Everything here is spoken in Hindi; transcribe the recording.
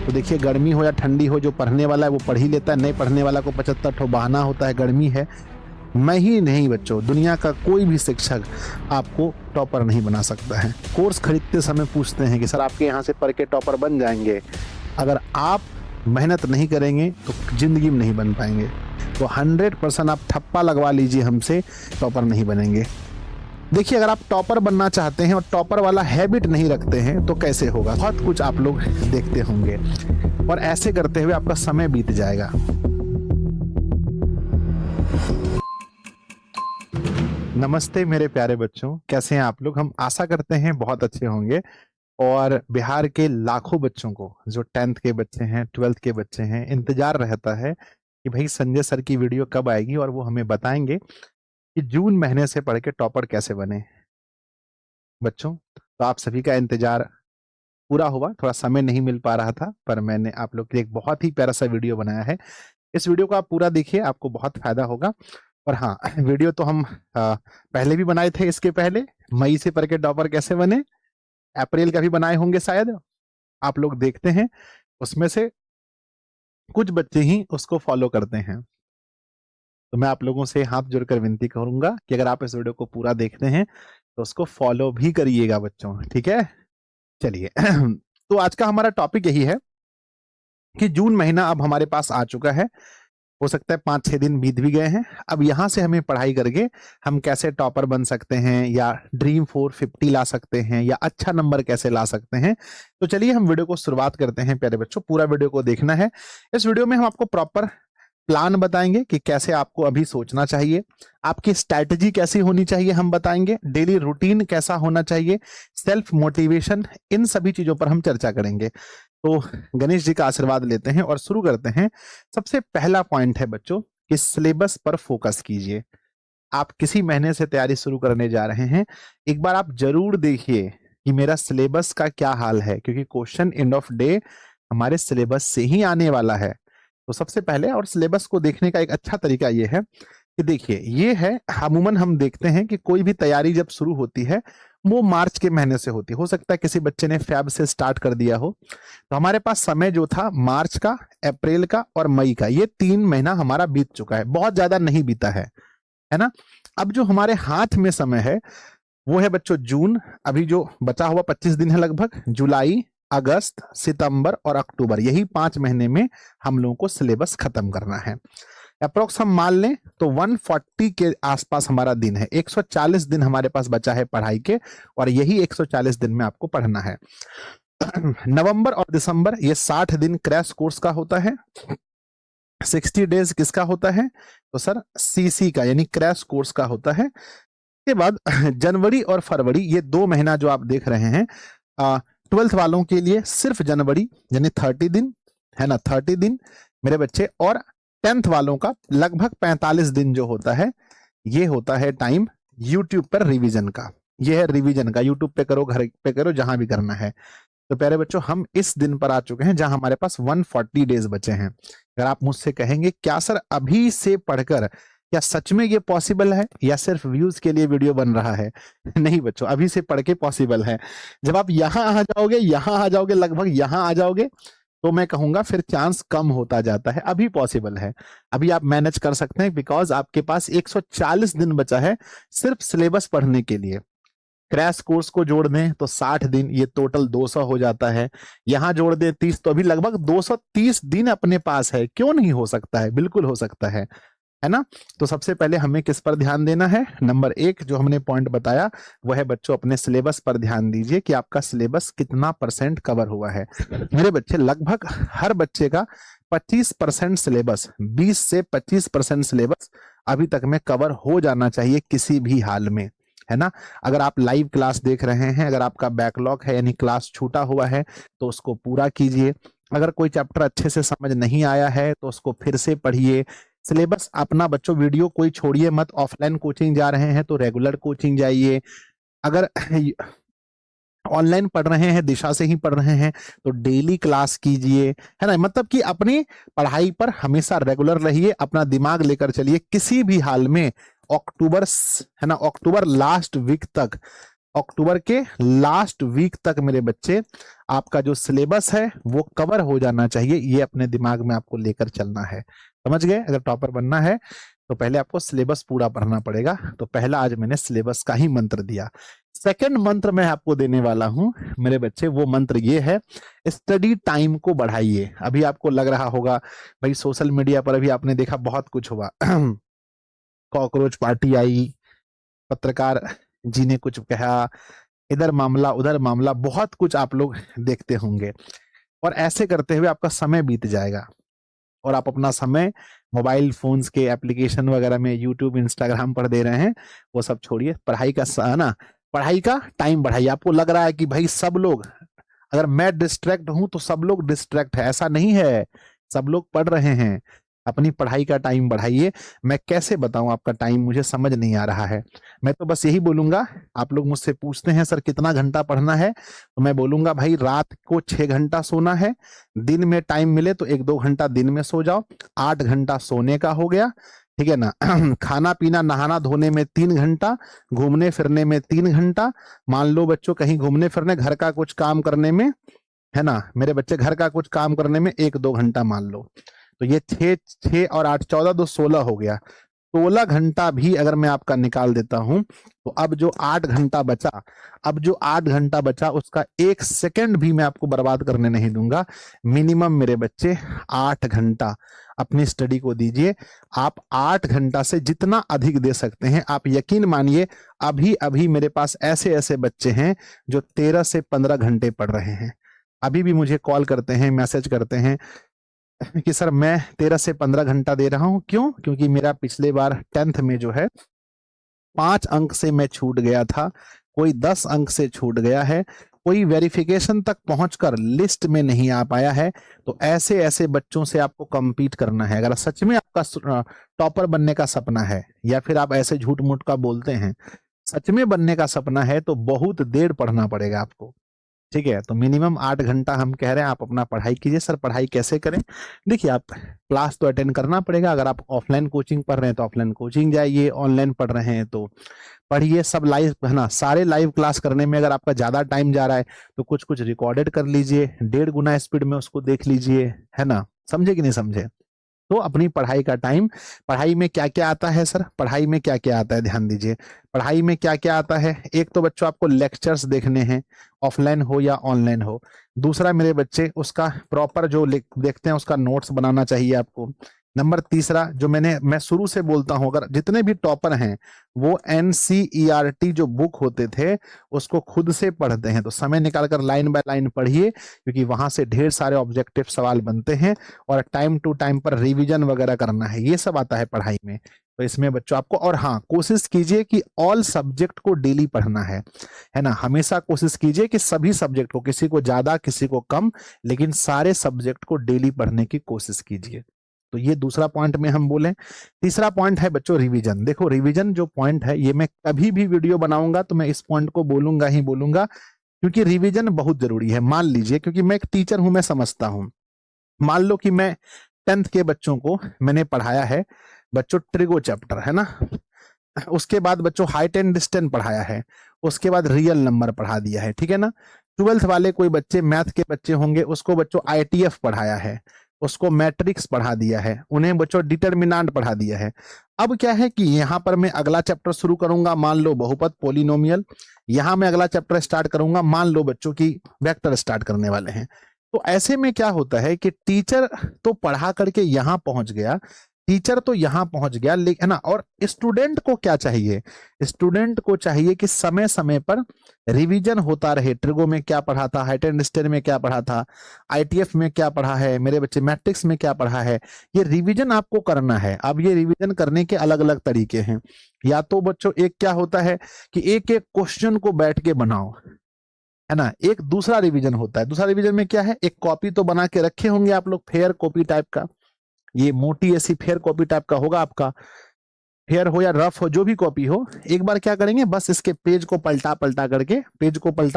तो देखिए गर्मी हो या ठंडी हो, जो पढ़ने वाला है वो पढ़ ही लेता है, नहीं पढ़ने वाला को 75 ठो बहाना होता है, गर्मी है। मैं ही नहीं बच्चों, दुनिया का कोई भी शिक्षक आपको टॉपर नहीं बना सकता है। कोर्स खरीदते समय पूछते हैं कि सर आपके यहाँ से पढ़ के टॉपर बन जाएंगे? अगर आप मेहनत नहीं करेंगे तो जिंदगी में नहीं बन पाएंगे। तो 100% आप ठप्पा लगवा लीजिए हमसे, टॉपर नहीं बनेंगे। देखिए अगर आप टॉपर बनना चाहते हैं और टॉपर वाला हैबिट नहीं रखते हैं तो कैसे होगा? बहुत कुछ आप लोग देखते होंगे और ऐसे करते हुए आपका समय बीत जाएगा। नमस्ते मेरे प्यारे बच्चों, कैसे हैं आप लोग? हम आशा करते हैं बहुत अच्छे होंगे। और बिहार के लाखों बच्चों को, जो 10th के बच्चे हैं, 12th के बच्चे हैं, इंतजार रहता है कि भाई संजय सर की वीडियो कब आएगी और वो हमें बताएंगे कि जून महीने से पढ़ के टॉपर कैसे बने। बच्चों तो आप सभी का इंतजार पूरा हुआ, थोड़ा समय नहीं मिल पा रहा था, पर मैंने आप लोग के लिए एक बहुत ही प्यारा सा वीडियो बनाया है। इस वीडियो को आप पूरा देखिए, आपको बहुत फायदा होगा। और हाँ, वीडियो तो हम पहले भी बनाए थे, इसके पहले मई से पढ़ के टॉपर कैसे बने, अप्रैल का भी बनाए होंगे शायद, आप लोग देखते हैं। उसमें से कुछ बच्चे ही उसको फॉलो करते हैं। तो मैं आप लोगों से हाथ जोड़कर विनती करूंगा कि अगर आप इस वीडियो को पूरा देखते हैं तो उसको फॉलो भी करिएगा बच्चों, ठीक है? चलिए तो आज का हमारा टॉपिक यही है कि जून महीना अब हमारे पास आ चुका है। हो सकता है 5-6 दिन बीत भी गए हैं। अब यहां से हमें पढ़ाई करके हम कैसे टॉपर बन सकते हैं, या ड्रीम 450 ला सकते हैं, या अच्छा नंबर कैसे ला सकते हैं। तो चलिए हम वीडियो को शुरुआत करते हैं प्यारे बच्चों। पूरा वीडियो को देखना है। इस वीडियो में हम आपको प्रॉपर प्लान बताएंगे कि कैसे आपको अभी सोचना चाहिए, आपकी स्ट्रैटेजी कैसी होनी चाहिए हम बताएंगे, डेली रूटीन कैसा होना चाहिए, सेल्फ मोटिवेशन, इन सभी चीजों पर हम चर्चा करेंगे। तो गणेश जी का आशीर्वाद लेते हैं और शुरू करते हैं। सबसे पहला पॉइंट है बच्चों कि सिलेबस पर फोकस कीजिए। आप किसी महीने से तैयारी शुरू करने जा रहे हैं, एक बार आप जरूर देखिए कि मेरा सिलेबस का क्या हाल है, क्योंकि क्वेश्चन एंड ऑफ डे हमारे सिलेबस से ही आने वाला है। तो सबसे पहले, और सिलेबस को देखने का एक अच्छा तरीका ये है कि देखिए, ये है अमूमन हम देखते हैं कि कोई भी तैयारी जब शुरू होती है वो मार्च के महीने से होती है। हो सकता है किसी बच्चे ने फैब से स्टार्ट कर दिया हो। तो हमारे पास समय जो था मार्च का, अप्रैल का और मई का, ये 3 महीना हमारा बीत चुका है, बहुत ज्यादा नहीं बीता है ना? अब जो हमारे हाथ में समय है वो है बच्चों जून। अभी जो बचा हुआ 25 दिन है लगभग, जुलाई, अगस्त, सितंबर और अक्टूबर, यही 5 महीने में हम लोगों को सिलेबस खत्म करना है। अप्रोक्स हम मान लें तो 140 के आसपास हमारा दिन है। 140 दिन हमारे पास बचा है पढ़ाई के, और यही 140 दिन में आपको पढ़ना है। नवंबर और दिसंबर ये 60 दिन क्रैश कोर्स का होता है। 60 डेज किसका होता है? तो सर सीसी का, यानी क्रैश कोर्स का होता है। के बाद जनवरी और फरवरी, ये 2 महीना जो आप देख रहे हैं, 12th वालों के लिए सिर्फ जनवरी यानी 30 दिन है ना, 30 दिन मेरे बच्चे, और 10th वालों का लगभग 45 दिन जो होता है, ये होता है टाइम यूट्यूब पर रिवीजन का। ये है रिवीजन का, यूट्यूब पे करो, घर पे करो, जहां भी करना है। तो प्यारे बच्चों, हम इस दिन पर आ चुके हैं जहां हमारे पास 140 डेज बचे हैं। अगर आप मुझसे कहेंगे क्या सर अभी से पढ़कर, क्या सच में ये पॉसिबल है या सिर्फ व्यूज के लिए वीडियो बन रहा है? नहीं बच्चों, अभी से पढ़ के पॉसिबल है। जब आप यहां आ जाओगे, लगभग यहां आ जाओगे, तो मैं कहूंगा फिर चांस कम होता जाता है। अभी पॉसिबल है, अभी आप मैनेज कर सकते हैं, बिकॉज आपके पास 140 दिन बचा है सिर्फ सिलेबस पढ़ने के लिए। क्रैश कोर्स को जोड़ दें तो 60 दिन, ये टोटल 200 हो जाता है। यहां जोड़ दें 30, तो अभी लगभग 230 दिन अपने पास है। क्यों नहीं हो सकता है? बिल्कुल हो सकता है ना? तो सबसे पहले हमें किस पर ध्यान देना है? नंबर 1 जो हमने पॉइंट बताया वो है बच्चों, अपने सिलेबस पर ध्यान दीजिए कि आपका सिलेबस कितना % कवर हुआ है। मेरे बच्चे, लगभग हर बच्चे का 25% सिलेबस, 20 से 25% सिलेबस अभी तक में कवर हो जाना चाहिए किसी भी हाल में, है ना? अगर आप लाइव क्लास देख रहे हैं, अगर आपका बैकलॉग है यानी क्लास छूटा हुआ है, तो उसको पूरा कीजिए। अगर कोई चैप्टर अच्छे से समझ नहीं आया है तो उसको फिर से पढ़िए। सिलेबस अपना बच्चों, वीडियो कोई छोड़िए मत। ऑफलाइन कोचिंग जा रहे हैं तो रेगुलर कोचिंग जाइए। अगर ऑनलाइन पढ़ रहे हैं, दिशा से ही पढ़ रहे हैं, तो डेली क्लास कीजिए, है ना? मतलब कि अपनी पढ़ाई पर हमेशा रेगुलर रहिए, अपना दिमाग लेकर चलिए किसी भी हाल में। अक्टूबर है ना, अक्टूबर लास्ट वीक तक, अक्टूबर के लास्ट वीक तक मेरे बच्चे आपका जो सिलेबस है वो कवर हो जाना चाहिए। ये अपने दिमाग में आपको लेकर चलना है, समझ गए? अगर टॉपर बनना है तो पहले आपको सिलेबस पूरा पढ़ना पड़ेगा। तो पहला आज मैंने सिलेबस का ही मंत्र दिया। सेकंड मंत्र मैं आपको देने वाला हूं मेरे बच्चे, वो मंत्र ये है, स्टडी टाइम को बढ़ाइए। अभी आपको लग रहा होगा भाई सोशल मीडिया पर अभी आपने देखा बहुत कुछ हुआ कॉकरोच पार्टी आई, पत्रकार जी ने कुछ कहा, इधर मामला उधर मामला, बहुत कुछ आप लोग देखते होंगे। और ऐसे करते हुए आपका समय बीत जाएगा और आप अपना समय मोबाइल फोन्स के एप्लीकेशन वगैरह में, यूट्यूब इंस्टाग्राम पर दे रहे हैं। वो सब छोड़िए, पढ़ाई का ना, पढ़ाई का टाइम बढ़ाइए। आपको लग रहा है कि भाई सब लोग, अगर मैं डिस्ट्रैक्ट हूं तो सब लोग डिस्ट्रैक्ट है, ऐसा नहीं है। सब लोग पढ़ रहे हैं। अपनी पढ़ाई का टाइम बढ़ाइए। मैं कैसे बताऊं आपका टाइम, मुझे समझ नहीं आ रहा है। मैं तो बस यही बोलूंगा, आप लोग मुझसे पूछते हैं सर कितना घंटा पढ़ना है, तो मैं बोलूंगा भाई रात को 6 घंटा सोना है, दिन में टाइम मिले तो 1-2 घंटा दिन में सो जाओ, 8 घंटा सोने का हो गया, ठीक है ना। खाना पीना नहाना धोने में 3 घंटा, घूमने फिरने में 3 घंटा। मान लो बच्चों कहीं घूमने फिरने, घर का कुछ काम करने में, है ना मेरे बच्चे, घर का कुछ काम करने में 1-2 घंटा मान लो, तो ये 6 और 8 14 2 16 हो गया। 16 घंटा भी अगर मैं आपका निकाल देता हूं तो अब जो 8 घंटा बचा, उसका 1 सेकंड भी मैं आपको बर्बाद करने नहीं दूंगा। मिनिमम मेरे बच्चे 8 घंटा अपनी स्टडी को दीजिए। आप 8 घंटा से जितना अधिक दे सकते हैं, आप यकीन मानिए अभी अभी मेरे पास ऐसे ऐसे बच्चे हैं जो 13 से 15 घंटे पढ़ रहे हैं। अभी भी मुझे कॉल करते हैं, मैसेज करते हैं कि सर मैं 13 से 15 घंटा दे रहा हूं। क्यों? क्योंकि मेरा पिछले बार 10th में जो है 5 अंक से मैं छूट गया था, कोई 10 अंक से छूट गया है, कोई वेरिफिकेशन तक पहुंचकर लिस्ट में नहीं आ पाया है। तो ऐसे ऐसे बच्चों से आपको compete करना है। अगर सच में आपका टॉपर बनने का सपना है, या फिर आप ऐसे झूठ मूठ का बोलते हैं, सच में बनने का सपना है तो बहुत देर पढ़ना पड़ेगा आपको, ठीक है। तो मिनिमम 8 घंटा हम कह रहे हैं, आप अपना पढ़ाई कीजिए। सर पढ़ाई कैसे करें? देखिए, आप क्लास तो अटेंड करना पड़ेगा। अगर आप ऑफलाइन कोचिंग पढ़ रहे हैं तो ऑफलाइन कोचिंग जाइए, ऑनलाइन पढ़ रहे हैं तो पढ़िए। सब लाइव है ना, सारे लाइव क्लास करने में अगर आपका ज्यादा टाइम जा रहा है तो कुछ कुछ रिकॉर्डेड कर लीजिए, 1.5 गुना स्पीड में उसको देख लीजिए, है ना। समझे कि नहीं समझे? तो अपनी पढ़ाई का टाइम, पढ़ाई में क्या क्या आता है सर, पढ़ाई में क्या क्या आता है ध्यान दीजिए। पढ़ाई में क्या क्या आता है, एक तो बच्चों आपको लेक्चर्स देखने हैं, ऑफलाइन हो या ऑनलाइन हो। दूसरा मेरे बच्चे, उसका प्रॉपर जो देखते हैं उसका नोट्स बनाना चाहिए आपको। नंबर तीसरा, जो मैं शुरू से बोलता हूं, अगर जितने भी टॉपर हैं वो NCERT जो बुक होते थे उसको खुद से पढ़ते हैं, तो समय निकालकर लाइन बाय लाइन पढ़िए, क्योंकि वहां से ढेर सारे ऑब्जेक्टिव सवाल बनते हैं और टाइम टू टाइम पर रिवीजन वगैरह करना है, ये सब आता है पढ़ाई में। तो इसमें बच्चों आपको, और हाँ, कोशिश कीजिए कि ऑल सब्जेक्ट को डेली पढ़ना है ना। हमेशा कोशिश कीजिए कि सभी सब्जेक्ट को, किसी को ज्यादा किसी को कम, लेकिन सारे सब्जेक्ट को डेली पढ़ने की कोशिश कीजिए। तो ये दूसरा पॉइंट में हम बोले। तीसरा पॉइंट है बच्चों रिवीजन। देखो रिवीजन जो पॉइंट है, ये मैं कभी भी वीडियो बनाऊंगा तो मैं इस पॉइंट को बोलूंगा ही बोलूंगा, क्योंकि रिवीजन बहुत जरूरी है। मान लीजिए, क्योंकि मैं एक टीचर हूं, मैं समझता हूं, मान लो कि मैं 10th के बच्चों को मैंने पढ़ाया है बच्चों ट्रिगो चैप्टर, है ना। उसके बाद बच्चों हाइट एंड डिस्टेंस पढ़ाया है, उसके बाद रियल नंबर पढ़ा दिया है, ठीक है ना। 12th वाले कोई बच्चे मैथ के बच्चे होंगे, उसको बच्चों ITF पढ़ाया है, उसको मैट्रिक्स पढ़ा दिया है, उन्हें बच्चों डिटर्मिनेंट पढ़ा दिया है। अब क्या है कि यहाँ पर मैं अगला चैप्टर शुरू करूंगा, मान लो बहुपद पोलिनोमियल। यहाँ मैं अगला चैप्टर स्टार्ट करूंगा, मान लो बच्चों की वेक्टर स्टार्ट करने वाले हैं। तो ऐसे में क्या होता है कि टीचर तो पढ़ा करके यहां पहुंच गया, टीचर तो यहां पहुंच गया, लेकिन ना, और स्टूडेंट को क्या चाहिए? स्टूडेंट को चाहिए कि समय समय पर रिवीजन होता रहे। ट्रिगो में क्या पढ़ा था, हाइट एंड डिस्टेंस में क्या पढ़ा था, ITF में क्या पढ़ा है, मेरे बच्चे मैट्रिक्स में क्या पढ़ा है, ये रिवीजन आपको करना है। अब ये रिवीजन करने के अलग अलग तरीके हैं। या तो बच्चों एक क्या होता है कि एक एक क्वेश्चन को बैठ के बनाओ, है ना। एक दूसरा रिवीजन होता है। दूसरा रिवीजन में क्या है, एक कॉपी तो बना के रखे होंगे आप लोग, फेयर कॉपी टाइप का, ये मोटी ऐसी फेयर कॉपी टाइप का होगा आपका, फेयर हो या रफ हो, जो भी कॉपी हो, एक बार क्या करेंगे, बस इसके पेज को पलटा पलटा करके, पेज को पलटा